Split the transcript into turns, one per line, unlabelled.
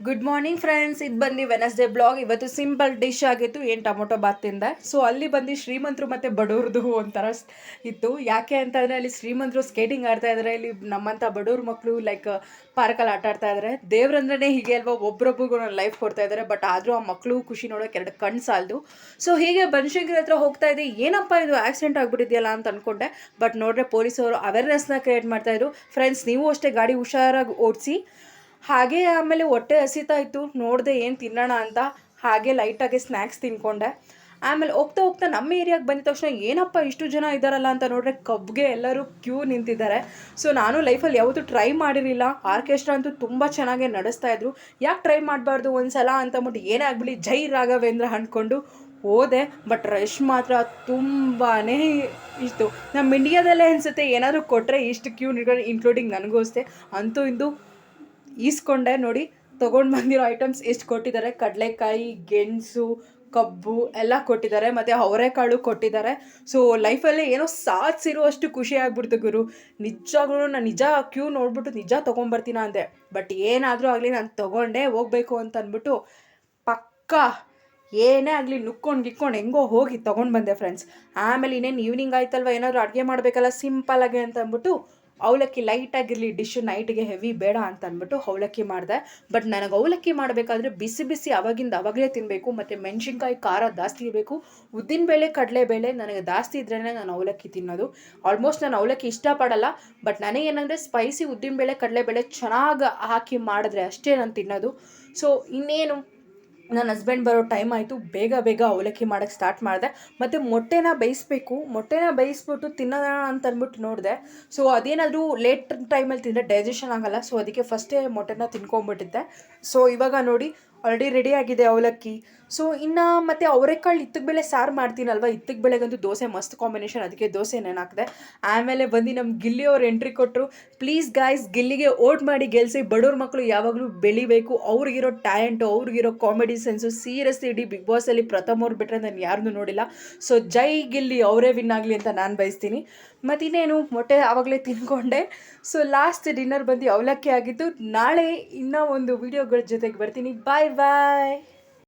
Good morning friends, ಇದು ಬಂದು Wednesday blog. ಇವತ್ತು ಸಿಂಪಲ್ ಡಿಶ್ ಆಗಿತ್ತು, ಏನು ಟೊಮೊಟೊ ಬಾತ್ ತಿಂದೆ. ಸೊ ಅಲ್ಲಿ ಬಂದು ಶ್ರೀಮಂತರು ಮತ್ತು ಬಡವ್ರದ್ದು ಒಂಥರ ಇತ್ತು. ಯಾಕೆ ಅಂತಂದರೆ ಅಲ್ಲಿ ಶ್ರೀಮಂತರು ಸ್ಕೇಟಿಂಗ್ ಆಡ್ತಾ ಇದ್ದಾರೆ, ಇಲ್ಲಿ ನಮ್ಮಂಥ ಬಡವ್ರ ಮಕ್ಕಳು ಲೈಕ್ ಪಾರ್ಕಲ್ಲಿ ಆಟ ಆಡ್ತಾ ಇದ್ದಾರೆ. ದೇವ್ರಂದ್ರೆ ಹೀಗೆ ಅಲ್ವಾ, ಒಬ್ರೊಬ್ರಿಗೂ ಲೈಫ್ ಕೊಡ್ತಾ ಇದ್ದಾರೆ. ಬಟ್ ಆದರೂ ಆ ಮಕ್ಕಳು ಖುಷಿ ನೋಡೋಕೆ ಎರಡು ಕಣ್ಣು ಸಾಲದು. ಸೊ ಹೀಗೆ ಬನಶಂಕರಿ ಹತ್ರ ಹೋಗ್ತಾ ಇದ್ದೆ, ಏನಪ್ಪ ಇದು ಆಕ್ಸಿಡೆಂಟ್ ಆಗಿಬಿಟ್ಟಿದೆಯಲ್ಲ ಅಂತ ಅಂದ್ಕೊಂಡೆ. ಬಟ್ ನೋಡ್ರೆ ಪೊಲೀಸವರು ಅವೇರ್ನೆಸ್ನ ಕ್ರಿಯೇಟ್ ಮಾಡ್ತಾಯಿದ್ರು. ಫ್ರೆಂಡ್ಸ್, ನೀವು ಅಷ್ಟೇ ಗಾಡಿ ಹುಷಾರಾಗಿ ಓಡಿಸಿ. ಹಾಗೆ ಆಮೇಲೆ ಹೊಟ್ಟೆ ಹಸಿತಾ ಇತ್ತು, ನೋಡಿದೆ ಏನು ತಿನ್ನೋಣ ಅಂತ. ಹಾಗೆ ಲೈಟಾಗಿ ಸ್ನ್ಯಾಕ್ಸ್ ತಿನ್ಕೊಂಡೆ. ಆಮೇಲೆ ಹೋಗ್ತಾ ಹೋಗ್ತಾ ನಮ್ಮ ಏರಿಯಾಗೆ ಬಂದ ತಕ್ಷಣ ಏನಪ್ಪ ಇಷ್ಟು ಜನ ಇದ್ದಾರಲ್ಲ ಅಂತ ನೋಡ್ರೆ ಕಬ್ಗೆ ಎಲ್ಲರೂ ಕ್ಯೂ ನಿಂತಿದ್ದಾರೆ. ಸೊ ನಾನು ಲೈಫಲ್ಲಿ ಯಾವತ್ತೂ ಟ್ರೈ ಮಾಡಿರಲಿಲ್ಲ. ಆರ್ಕೆಸ್ಟ್ರಾ ಅಂತೂ ತುಂಬ ಚೆನ್ನಾಗೇ ನಡೆಸ್ತಾಯಿದ್ರು. ಯಾಕೆ ಟ್ರೈ ಮಾಡಬಾರ್ದು ಒಂದು ಸಲ ಅಂತಂದ್ಬಿಟ್ಟು ಏನೇ ಆಗಲಿ ಜೈ ರಾಘವೇಂದ್ರ ಅಂದ್ಕೊಂಡು ಹೋದೆ. ಬಟ್ ರಶ್ ಮಾತ್ರ ತುಂಬಾ ಇಷ್ಟು. ನಮ್ಮ ಇಂಡಿಯಾದಲ್ಲೇ ಅನಿಸುತ್ತೆ ಏನಾದರೂ ಕೊಟ್ಟರೆ ಇಷ್ಟು ಕ್ಯೂ ನಿಂತ್ಕೊಂಡು, ಇನ್ಕ್ಲೂಡಿಂಗ್ ನನಗೂ ಅಷ್ಟೇ. ಅಂತೂ ಇಂದು ಈಸ್ಕೊಂಡೆ. ನೋಡಿ ತೊಗೊಂಡು ಬಂದಿರೋ ಐಟಮ್ಸ್ ಎಷ್ಟು ಕೊಟ್ಟಿದ್ದಾರೆ. ಕಡಲೆಕಾಯಿ, ಗೆಣಸು, ಕಬ್ಬು ಎಲ್ಲ ಕೊಟ್ಟಿದ್ದಾರೆ, ಮತ್ತು ಅವರೆಕಾಳು ಕೊಟ್ಟಿದ್ದಾರೆ. ಸೊ ಲೈಫಲ್ಲೇ ಏನೋ ಸಾಧಿಸಿರುವಷ್ಟು ಖುಷಿ ಆಗ್ಬಿಡ್ತು ಗುರು. ನಿಜವಾಗ್ಲೂ ನಾನು ನಿಜ ಕ್ಯೂ ನೋಡ್ಬಿಟ್ಟು ನಿಜ ತೊಗೊಂಬರ್ತೀನ ಅಂದೆ. ಬಟ್ ಏನಾದರೂ ಆಗಲಿ ನಾನು ತೊಗೊಂಡೇ ಹೋಗಬೇಕು ಅಂತ ಅಂದ್ಬಿಟ್ಟು ಪಕ್ಕಾ ಏನೇ ಆಗಲಿ ನುಕ್ಕೊಂಡು ಹೆಂಗೋ ಹೋಗಿ ತೊಗೊಂಡು ಬಂದೆ ಫ್ರೆಂಡ್ಸ್. ಆಮೇಲೆ ಇನ್ನೇನು ಈವ್ನಿಂಗ್ ಆಯ್ತಲ್ವ, ಏನಾದರೂ ಅಡುಗೆ ಮಾಡಬೇಕಲ್ಲ ಸಿಂಪಲ್ಲಾಗಿ ಅಂತ ಅಂದ್ಬಿಟ್ಟು ಅವಲಕ್ಕಿ ಲೈಟಾಗಿರಲಿ, ಡಿಶ್ಶು ನೈಟಿಗೆ ಹೆವಿ ಬೇಡ ಅಂತ ಅಂದ್ಬಿಟ್ಟು ಅವಲಕ್ಕಿ ಮಾಡಿದೆ. ಬಟ್ ನನಗೆ ಅವಲಕ್ಕಿ ಮಾಡಬೇಕಾದ್ರೆ ಬಿಸಿ ಬಿಸಿ ಅವಾಗಲೇ ತಿನ್ನಬೇಕು, ಮತ್ತು ಮೆಣಸಿನ್ಕಾಯಿ ಖಾರ ಜಾಸ್ತಿ ಇರಬೇಕು. ಉದ್ದಿನಬೇಳೆ, ಕಡಲೆಬೇಳೆ ನನಗೆ ಜಾಸ್ತಿ ಇದ್ರೇ ನಾನು ಅವಲಕ್ಕಿ ತಿನ್ನೋದು. ಆಲ್ಮೋಸ್ಟ್ ನಾನು ಅವಲಕ್ಕಿ ಇಷ್ಟಪಡಲ್ಲ. ಬಟ್ ನನಗೇನಂದರೆ ಸ್ಪೈಸಿ ಉದ್ದಿನಬೇಳೆ, ಕಡಲೆಬೇಳೆ ಚೆನ್ನಾಗಿ ಹಾಕಿ ಮಾಡಿದ್ರೆ ಅಷ್ಟೇ ನಾನು ತಿನ್ನೋದು. ಸೊ ಇನ್ನೇನು ನನ್ನ ಹಸ್ಬೆಂಡ್ ಬರೋ ಟೈಮ್ ಆಯಿತು, ಬೇಗ ಅವಲಕ್ಕಿ ಮಾಡೋಕ್ಕೆ ಸ್ಟಾರ್ಟ್ ಮಾಡಿದೆ. ಮತ್ತು ಮೊಟ್ಟೆನ ಬೇಯಿಸ್ಬಿಟ್ಟು ತಿನ್ನೋಣ ಅಂತ ಅಂದ್ಬಿಟ್ಟು ನೋಡಿದೆ. ಸೊ ಅದೇನಾದರೂ ಲೇಟ್ ಟೈಮಲ್ಲಿ ತಿಂದರೆ ಡೈಜೆಷನ್ ಆಗೋಲ್ಲ. ಸೊ ಅದಕ್ಕೆ ಫಸ್ಟೇ ಮೊಟ್ಟೆನ ತಿನ್ಕೊಂಬಿಟ್ಟಿದ್ದೆ. ಸೊ ಇವಾಗ ನೋಡಿ ಆಲ್ರೆಡಿ ರೆಡಿಯಾಗಿದೆ ಅವಲಕ್ಕಿ. ಸೊ ಇನ್ನು ಮತ್ತು ಅವರೆಕಾಳು ಇತ್ತಕ್ಕೆ ಬೇಳೆ ಸಾರು ಮಾಡ್ತೀನಲ್ವ, ಇತ್ತಕ್ಕೆ ಬೇಳೆಗಂತೂ ದೋಸೆ ಮಸ್ತ್ ಕಾಂಬಿನೇಷನ್, ಅದಕ್ಕೆ ದೋಸೆ ನೆನಾಕಿದೆ. ಆಮೇಲೆ ಬಂದು ನಮ್ಮ ಗಿಲ್ಲಿಯವ್ರು ಎಂಟ್ರಿ ಕೊಟ್ಟರು. ಪ್ಲೀಸ್ ಗಾಯ್ಸ್, ಗಿಲ್ಲಿಗೆ ಓಟ್ ಮಾಡಿ ಗೆಲ್ಲಿಸಿ. ಬಡವ್ರ ಮಕ್ಕಳು ಯಾವಾಗಲೂ ಬೆಳಿಬೇಕು. ಅವ್ರಿಗಿರೋ ಟ್ಯಾಲೆಂಟು, ಅವ್ರಿಗಿರೋ ಕಾಮಿಡಿ ಸೆನ್ಸು ಸೀರಿಯಸ್ಲಿ ಇಡೀ ಬಿಗ್ ಬಾಸಲ್ಲಿ ಪ್ರಥಮ್ ಅವ್ರು ಬಿಟ್ಟರೆ ನಾನು ಯಾರನ್ನೂ ನೋಡಿಲ್ಲ. ಸೊ ಜೈ ಗಿಲ್ಲಿ, ಅವರೇ ವಿನ್ ಆಗಲಿ ಅಂತ ನಾನು ಬಯಸ್ತೀನಿ. ಮತ್ತು ಇನ್ನೇನು ಮೊಟ್ಟೆ ಆವಾಗಲೇ ತಿನ್ಕೊಂಡೆ. ಸೊ ಲಾಸ್ಟ್ ಡಿನ್ನರ್ ಬಂದು ಅವಲಕ್ಕಿ ಆಗಿತ್ತು. ನಾಳೆ ಇನ್ನೂ ಒಂದು ವೀಡಿಯೋಗಳ ಜೊತೆಗೆ ಬರ್ತೀನಿ. ಬಾಯ್ ಬಾಯ್.